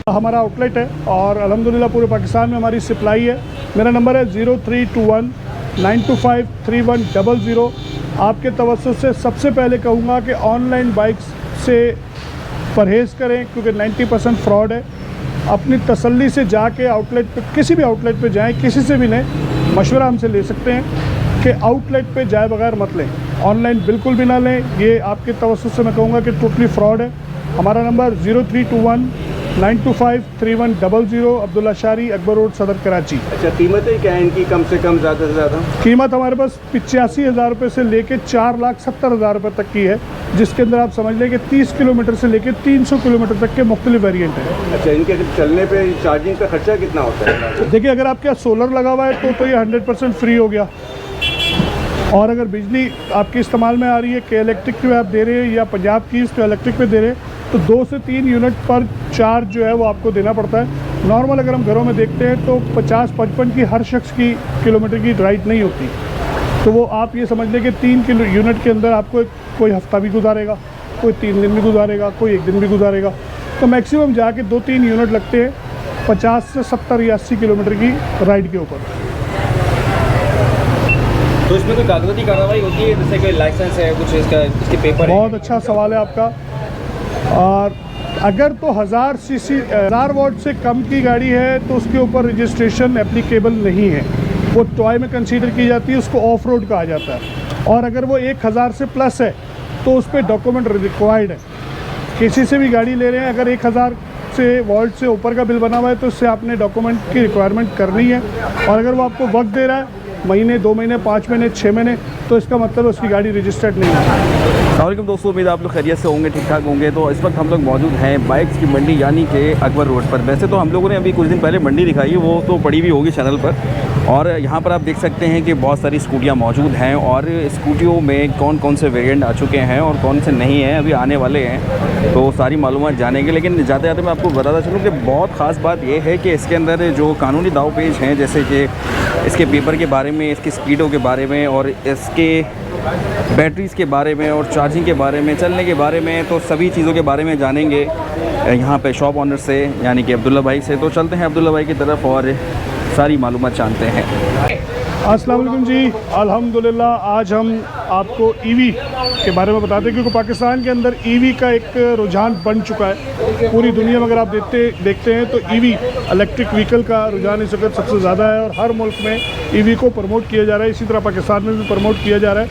हमारा आउटलेट है और अल्हम्दुलिल्लाह पूरे पाकिस्तान में हमारी सप्लाई है। मेरा नंबर है 032192533100। आपके तवज्जुह से सबसे पहले कहूँगा कि ऑनलाइन बाइक्स से परहेज़ करें क्योंकि 90% फ्रॉड है। अपनी तसल्ली से जाके आउटलेट पे, किसी भी आउटलेट पे जाएं, किसी से भी लें, मशवरा हमसे ले सकते हैं कि आउटलेट पे जाए बगैर मत लें, ऑनलाइन बिल्कुल भी ना लें। ये आपके तवज्जुह से मैं कहूँगा कि टोटली फ्रॉड है। हमारा नंबर 032192533100, अब्दुल्ला शारी, अकबर रोड, सदर कराची। अच्छा, कीमतें क्या है इनकी कम से कम, ज़्यादा से ज़्यादा? कीमत हमारे पास 85,000 रुपये से लेके 4,70,000 रुपये तक की है, जिसके अंदर आप समझ लें कि 30 किलोमीटर से लेके 300 किलोमीटर तक के मुख्तलिफ वेरिएंट हैं। अच्छा, इनके चलने पे चार्जिंग का खर्चा कितना होता है? देखिए, अगर आपके यहाँ सोलर लगा हुआ है तो ये 100% फ्री हो गया, और अगर बिजली आपके इस्तेमाल में आ रही है कि इलेक्ट्रिक पे आप दे रहे हैं या पंजाब की तो इलेक्ट्रिक पे दे रहे हैं, तो 2 से 3 यूनिट पर चार्ज जो है वो आपको देना पड़ता है। नॉर्मल अगर हम घरों में देखते हैं तो 50-55 की हर शख्स की किलोमीटर की राइड नहीं होती, तो वो आप ये समझ लें कि 3 यूनिट के अंदर आपको कोई हफ्ता भी गुजारेगा, कोई 3 दिन भी गुजारेगा, कोई 1 दिन भी गुजारेगा। तो मैक्सिमम जाके 2-3 यूनिट लगते हैं 50 से 70 या 80 किलोमीटर की राइड के ऊपर। तो इसमें कोई कागजाती कार्रवाई होती है, जैसे कोई लाइसेंस है, कुछ इसके पेपर? बहुत अच्छा सवाल है आपका। और अगर तो 1000 वॉट से कम की गाड़ी है तो उसके ऊपर रजिस्ट्रेशन एप्लीकेबल नहीं है, वो टॉय में कंसीडर की जाती है, उसको ऑफ रोड कहा जाता है। और अगर वो 1000 से प्लस है तो उस पर डॉक्यूमेंट रिक्वायर्ड है। किसी से भी गाड़ी ले रहे हैं, अगर 1000 से वॉल्ट से ऊपर का बिल बना हुआ है तो उससे आपने डॉक्यूमेंट की रिक्वायरमेंट करनी है। और अगर वो आपको वक्त दे रहा है, महीने, 2 महीने, 5 महीने, 6 महीने, तो इसका मतलब उसकी गाड़ी रजिस्टर्ड नहीं है। अस्सलाम दोस्तों, उम्मीद आप लोग खैरियत से होंगे, ठीक ठाक होंगे। तो इस वक्त हम लोग मौजूद हैं बाइक्स की मंडी यानी कि अकबर रोड पर। वैसे तो हम लोगों ने अभी कुछ दिन पहले मंडी दिखाई है, वो तो पड़ी भी होगी चैनल पर, और यहाँ पर आप देख सकते हैं कि बहुत सारी स्कूटियाँ मौजूद हैं और स्कूटियों में कौन कौन से वेरिएंट आ चुके हैं और कौन से नहीं हैं, अभी आने वाले हैं, तो सारी मालूमात जानेंगे। लेकिन जाते जाते मैं आपको बताता चलूँ कि बहुत ख़ास बात यह है कि इसके अंदर जो कानूनी दाव पेच हैं, जैसे कि इसके पेपर के बारे में, इसकी स्पीडों के बारे में, और इसके बैटरीज़ के बारे में, और चार्जिंग के बारे में, चलने के बारे में, तो सभी चीज़ों के बारे में जानेंगे यहाँ पे शॉप ऑनर से यानी कि अब्दुल्ला भाई से। तो चलते हैं अब्दुल्ला भाई की तरफ और सारी मालूमात जानते हैं। अस्सलाम वालेकुम जी, अल्हम्दुलिल्लाह आज हम आपको ईवी के बारे में बताते हैं, क्योंकि पाकिस्तान के अंदर ईवी का एक रुझान बन चुका है। पूरी दुनिया में अगर आप देखते हैं तो ईवी इलेक्ट्रिक व्हीकल का रुझान इस वक्त सबसे ज़्यादा है और हर मुल्क में ईवी को प्रमोट किया जा रहा है। इसी तरह पाकिस्तान में भी प्रमोट किया जा रहा है।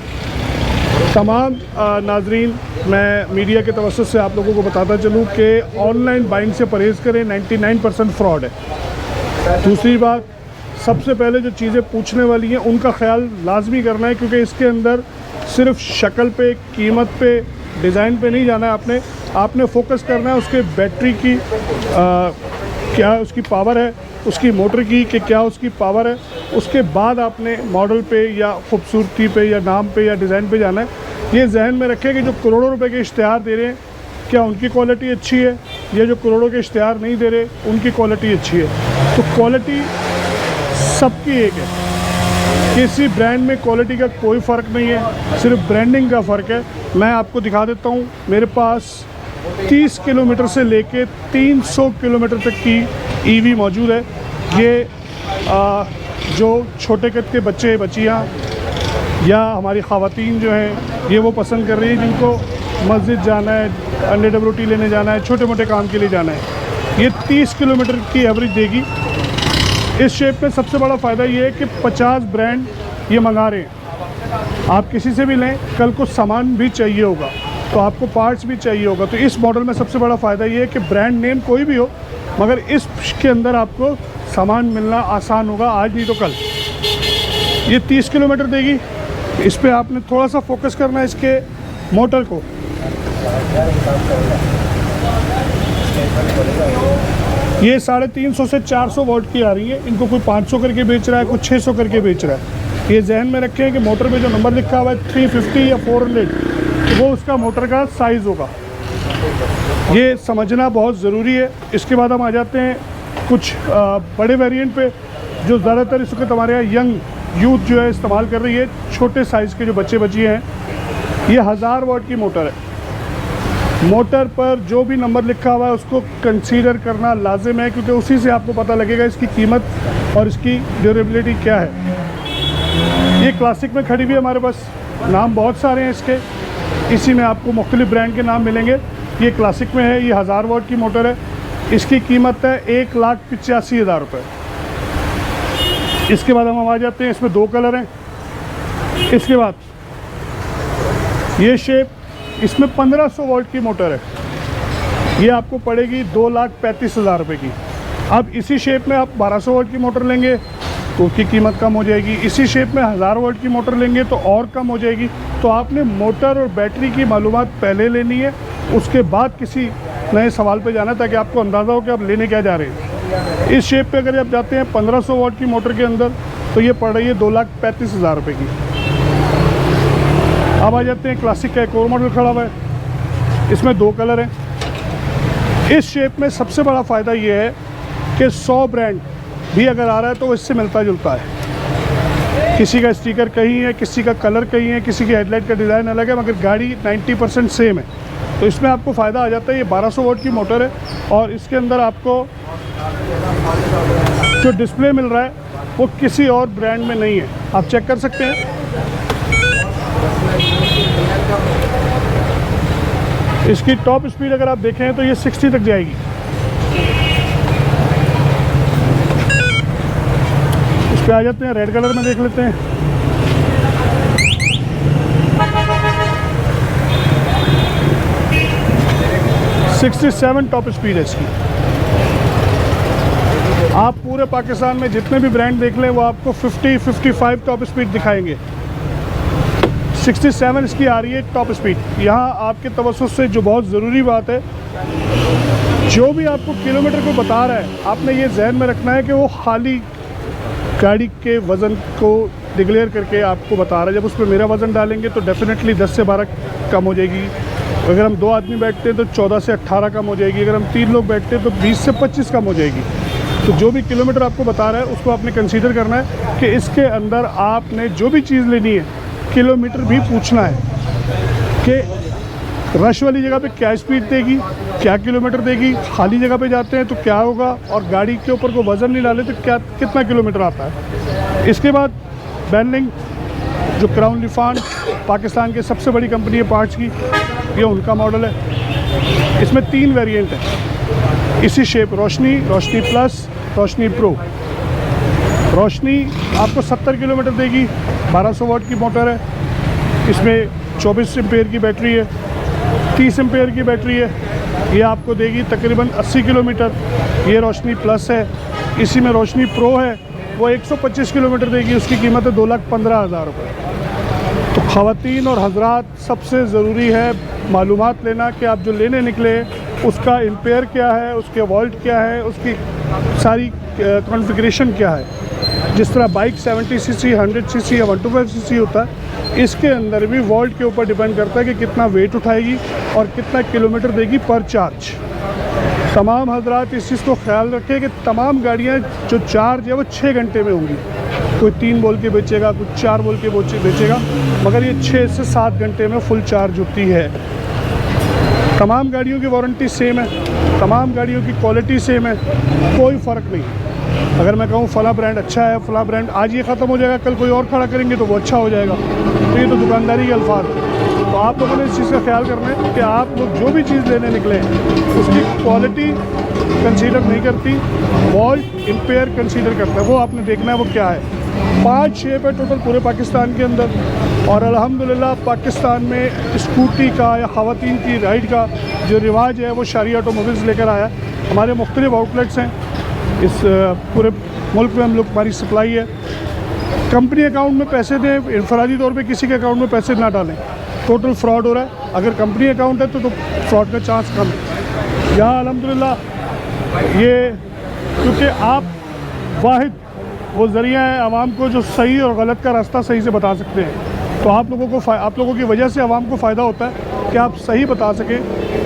तमाम नाजरीन, मैं मीडिया के तवज्जुह से आप लोगों को बताता चलूँ कि ऑनलाइन बाइंग से परहेज़ करें, 99% फ्रॉड है। दूसरी बात, सबसे पहले जो चीज़ें पूछने वाली हैं उनका ख्याल लाजमी करना है, क्योंकि इसके अंदर सिर्फ शक्ल पे, कीमत पे, डिज़ाइन पे नहीं जाना है। आपने फोकस करना है उसके बैटरी की क्या उसकी पावर है, उसकी मोटर की कि क्या उसकी पावर है। उसके बाद आपने मॉडल पे या ख़ूबसूरती पे या नाम पे या डिज़ाइन पे जाना है। ये जहन में रखें कि जो करोड़ों रुपए के इश्तिहार दे रहे हैं, क्या उनकी क्वालिटी अच्छी है, या जो करोड़ों के इश्तिहार नहीं दे रहे उनकी क्वालिटी अच्छी है। तो क्वालिटी सबकी एक है, किसी ब्रांड में क्वालिटी का कोई फ़र्क नहीं है, सिर्फ ब्रांडिंग का फ़र्क है। मैं आपको दिखा देता हूँ, मेरे पास 30 किलोमीटर से लेके 300 किलोमीटर तक की ईवी मौजूद है। ये जो छोटे कद के बच्चे बच्चियाँ या हमारी ख़वातीन जो हैं, ये वो पसंद कर रही है जिनको मस्जिद जाना है, अंडे डब रोटी लेने जाना है, छोटे मोटे काम के लिए जाना है। ये 30 किलोमीटर की एवरेज देगी। इस शेप में सबसे बड़ा फ़ायदा ये है कि 50 ब्रांड ये मंगा रहे हैं। आप किसी से भी लें, कल को सामान भी चाहिए होगा तो आपको पार्ट्स भी चाहिए होगा। तो इस मॉडल में सबसे बड़ा फ़ायदा ये है कि ब्रांड नेम कोई भी हो, मगर इसके अंदर आपको सामान मिलना आसान होगा, आज नहीं तो कल। ये 30 किलोमीटर देगी। इस पर आपने थोड़ा सा फोकस करना है इसके मोटर को। ये 350 से 400 वोल्ट की आ रही है। इनको कोई 500 करके बेच रहा है, कुछ 600 करके बेच रहा है। ये जहन में रखें कि मोटर पे जो नंबर लिखा हुआ है 350 या 400, तो वो उसका मोटर का साइज़ होगा। ये समझना बहुत ज़रूरी है। इसके बाद हम आ जाते हैं कुछ बड़े वेरिएंट पे, जो ज़्यादातर इस वक्त हमारे यहाँ यंग यूथ जो है इस्तेमाल कर रही है। छोटे साइज़ के जो बच्चे बच्चियाँ हैं, ये 1000 वाट की मोटर है। मोटर पर जो भी नंबर लिखा हुआ है उसको कंसीडर करना लाजिम है, क्योंकि उसी से आपको पता लगेगा इसकी कीमत और इसकी ड्यूरेबिलिटी क्या है। ये क्लासिक में खड़ी हुई है हमारे पास, नाम बहुत सारे हैं इसके, इसी में आपको मुख्तलिफ ब्रांड के नाम मिलेंगे। ये क्लासिक में है, ये 1000 वाट की मोटर है। इसकी कीमत है 1,85,000 रुपये। इसके बाद हम आ जाते हैं, इसमें 2 कलर हैं। इसके बाद ये शेप, इसमें 1500 वोल्ट की मोटर है। ये आपको पड़ेगी 2,35,000 रुपये की। अब इसी शेप में आप 1200 वोल्ट की मोटर लेंगे तो उसकी कीमत कम हो जाएगी। इसी शेप में 1000 वोल्ट की मोटर लेंगे तो और कम हो जाएगी। तो आपने मोटर और बैटरी की मालूमात पहले लेनी है, उसके बाद किसी नए सवाल पे जाना, ताकि आपको अंदाज़ा हो कि आप लेने क्या जा रहे हैं। इस शेप पे अगर आप जाते हैं 1500 वोल्ट की मोटर के अंदर, तो ये पड़ रही है 2,35,000 रुपये की। अब आ जाते हैं क्लासिक का एक और मॉडल खड़ा हुआ है। इसमें 2 कलर हैं। इस शेप में सबसे बड़ा फ़ायदा ये है कि 100 ब्रांड भी अगर आ रहा है तो इससे मिलता जुलता है। किसी का स्टिकर कहीं है, किसी का कलर कहीं है, किसी की हेडलाइट का डिज़ाइन अलग है, मगर गाड़ी 90% सेम है। तो इसमें आपको फ़ायदा आ जाता है। ये 1200 वोल्ट की मोटर है और इसके अंदर आपको जो डिस्प्ले मिल रहा है वो किसी और ब्रांड में नहीं है, आप चेक कर सकते हैं। इसकी टॉप स्पीड अगर आप देखें तो ये 60 तक जाएगी। इस पे आ जाते हैं, रेड कलर में देख लेते हैं। .67 टॉप स्पीड है इसकी। आप पूरे पाकिस्तान में जितने भी ब्रांड देख लें वो आपको 50-55 टॉप स्पीड दिखाएंगे। 67 इसकी आ रही है टॉप स्पीड। यहाँ आपके तवज्जुह से जो बहुत ज़रूरी बात है, जो भी आपको किलोमीटर को बता रहा है, आपने ये जहन में रखना है कि वो खाली गाड़ी के वज़न को डिक्लेयर करके आपको बता रहा है। जब उस पर मेरा वज़न डालेंगे तो डेफिनेटली 10 से 12 कम हो जाएगी। अगर हम 2 आदमी बैठते हैं तो 14 से 18 कम हो जाएगी। अगर हम 3 लोग बैठते हैं तो 20 से 25 कम हो जाएगी। तो जो भी किलोमीटर आपको बता रहा है उसको आपने कंसीडर करना है कि इसके अंदर आपने जो भी चीज़ लेनी है, किलोमीटर भी पूछना है कि रश वाली जगह पे क्या स्पीड देगी, क्या किलोमीटर देगी, खाली जगह पे जाते हैं तो क्या होगा, और गाड़ी के ऊपर को वज़न नहीं डाले तो क्या कितना किलोमीटर आता है। इसके बाद बैनलिंग, जो क्राउन लिफान पाकिस्तान की सबसे बड़ी कंपनी है पार्ट्स की, ये उनका मॉडल है। इसमें 3 वेरिएंट है इसी शेप, रोशनी, रोशनी प्लस, रोशनी प्रो। रोशनी आपको 70 किलोमीटर देगी, 1200 वाट की मोटर है। इसमें 24 एम्पेयर की बैटरी है, 30 एम्पेयर की बैटरी है। ये आपको देगी तकरीबन 80 किलोमीटर। ये रोशनी प्लस है। इसी में रोशनी प्रो है, वो 125 किलोमीटर देगी, उसकी कीमत है 2,15,000 रुपये। तो ख़वातीन और हजरात, सबसे ज़रूरी है मालूमात लेना कि आप जो लेने निकले उसका एम्पेयर क्या है, उसके वोल्ट क्या है, उसकी सारी कॉन्फ़िगरेशन क्या है। जिस तरह बाइक 70 सीसी, 100 सीसी या 125 सीसी होता है, इसके अंदर भी वोल्ट के ऊपर डिपेंड करता है कि कितना वेट उठाएगी और कितना किलोमीटर देगी पर चार्ज। तमाम हजरात इस चीज़ को ख्याल रखें कि तमाम गाड़ियाँ जो चार्ज है वो 6 घंटे में होंगी। कोई 3 बोल के बेचेगा, कोई 4 बोल के बेचेगा, मगर ये 6 से 7 घंटे में फुल चार्ज होती है। तमाम गाड़ियों की वारंटी सेम है, तमाम गाड़ियों की क्वालिटी सेम है, कोई फ़र्क नहीं। अगर मैं कहूँ फ़ला ब्रांड अच्छा है, फ़ला ब्रांड आज ये ख़त्म हो जाएगा, कल कोई और खड़ा करेंगे तो वो अच्छा हो जाएगा, तो ये तो दुकानदारी के अल्फाज है। तो आप लोगों ने इस चीज़ का ख्याल करना है कि आप लोग जो भी चीज़ लेने निकले उसकी क्वालिटी कंसीडर नहीं करती, वोल्ट एम्पेयर कंसीडर करता है, वो आपने देखना है वो क्या है। 5 शेप है टोटल पूरे पाकिस्तान के अंदर, और अल्हम्दुलिल्लाह पाकिस्तान में स्कूटी का या ख़वातीन की राइड का जो रिवाज है वो शारी ऑटोमोबाइल्स लेकर आया। हमारे मुख्तलिफ आउटलेट्स हैं इस पूरे मुल्क में, हम लोग हमारी सप्लाई है। कंपनी अकाउंट में पैसे दें, इनफरादी तौर पे किसी के अकाउंट में पैसे ना डालें, टोटल फ्रॉड हो रहा है। अगर कंपनी अकाउंट है तो फ्रॉड का चांस कम है। यहाँ अल्हम्दुलिल्लाह ये क्योंकि आप वाहिद वो ज़रिया है आवाम को जो सही और गलत का रास्ता सही से बता सकते हैं। तो आप लोगों की वजह से आवाम को फ़ायदा होता है कि आप सही बता सकें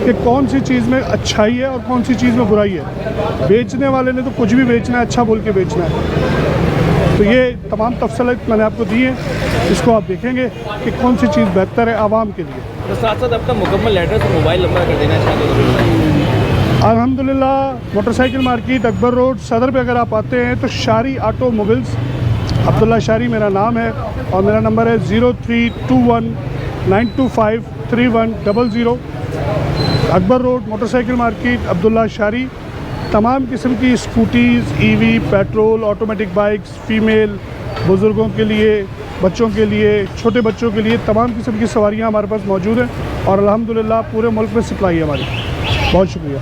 कि कौन सी चीज़ में अच्छाई है और कौन सी चीज़ में बुराई है। बेचने वाले ने तो कुछ भी बेचना है, अच्छा बोल के बेचना है। तो ये तमाम तफसीलात मैंने आपको दी हैं, इसको आप देखेंगे कि कौन सी चीज़ बेहतर है आवाम के लिए। तो साथ साथ अपना मुकम्मल एड्रेस और मोबाइल नंबर कर देना चाहिए। अल्हम्दुलिल्लाह मोटरसाइकिल मार्केट अकबर रोड सदर पे अगर आप आते हैं तो शारी ऑटोमोबाइल्स, अब्दुल्ला शारी मेरा नाम है और मेरा नंबर है 032192531000। Akbar road motorcycle market Abdullah शारी। तमाम किस्म की scooties, EV, petrol, automatic bikes, female, बुज़ुर्गों के लिए, बच्चों के लिए, छोटे बच्चों के लिए तमाम किस्म की सवारियाँ हमारे पास मौजूद हैं और अल्हम्दुलिल्लाह पूरे मुल्क में सप्लाई है हमारी। बहुत शुक्रिया।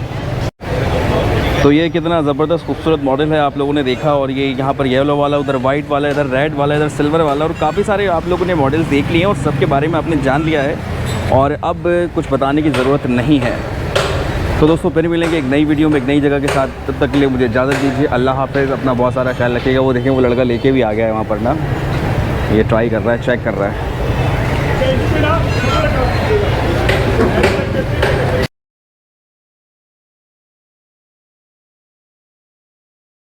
तो ये कितना ज़बरदस्त खूबसूरत मॉडल है, आप लोगों ने देखा। और ये यहाँ पर येलो वाला, उधर वाइट वाला, इधर रेड वाला, इधर सिल्वर वाला, और काफ़ी सारे आप लोगों ने मॉडल्स देख लिए हैं और सबके बारे में आपने जान लिया है और अब कुछ बताने की ज़रूरत नहीं है। तो दोस्तों फिर मिलेंगे एक नई वीडियो में एक नई जगह के साथ। तब तक के लिए मुझे इजाज़त दीजिए। अल्लाह हाफ़िज़। अपना बहुत सारा ख्याल रखिएगा। वो देखें वो लड़का लेके भी आ गया है वहाँ पर ना, ये ट्राई कर रहा है, चेक कर रहा है।